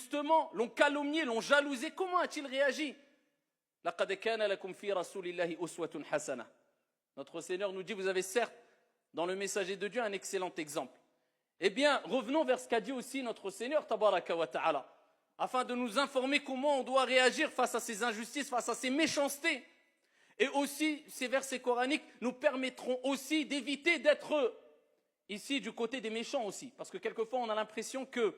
injustement, l'ont calomnié, l'ont jalousé, comment a-t-il réagi? لَقَدْ كَانَ لَكُمْ فِي رَسُولِ اللَّهِ أُسْوَةٌ حَسَنَةٌ. Notre Seigneur nous dit, vous avez certes dans le messager de Dieu un excellent exemple. Eh bien, revenons vers ce qu'a dit aussi notre Seigneur, tabaraka wa ta'ala, afin de nous informer comment on doit réagir face à ces injustices, face à ces méchancetés. Et aussi, ces versets coraniques nous permettront aussi d'éviter d'être ici du côté des méchants aussi. Parce que quelquefois, on a l'impression que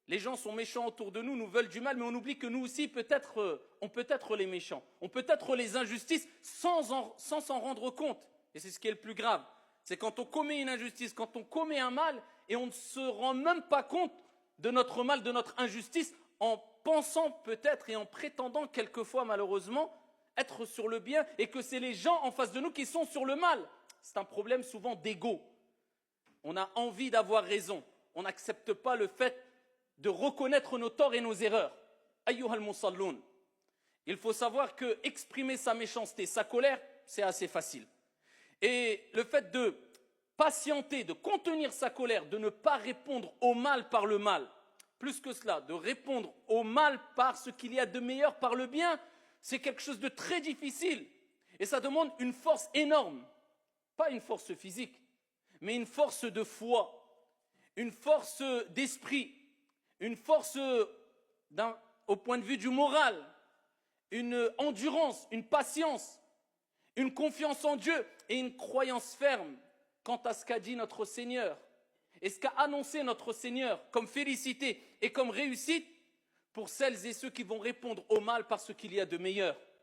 les gens sont méchants autour de nous, nous veulent du mal, mais on oublie que nous aussi, on peut être les méchants. On peut être les injustices sans s'en rendre compte. Et c'est ce qui est le plus grave. C'est quand on commet une injustice, quand on commet un mal, et on ne se rend même pas compte de notre mal, de notre injustice, en pensant peut-être et en prétendant quelquefois malheureusement être sur le bien, et que c'est les gens en face de nous qui sont sur le mal. C'est un problème souvent d'ego. On a envie d'avoir raison. On n'accepte pas le fait de reconnaître nos torts et nos erreurs. Ayyuhal musalloun. Il faut savoir que exprimer sa méchanceté, sa colère, c'est assez facile. Et le fait de patienter, de contenir sa colère, de ne pas répondre au mal par le mal, plus que cela, de répondre au mal par ce qu'il y a de meilleur, par le bien, c'est quelque chose de très difficile. Et ça demande une force énorme. Pas une force physique, mais une force de foi, une force d'esprit, une force au point de vue du moral, une endurance, une patience, une confiance en Dieu et une croyance ferme quant à ce qu'a dit notre Seigneur et ce qu'a annoncé notre Seigneur comme félicité et comme réussite pour celles et ceux qui vont répondre au mal par ce qu'il y a de meilleur.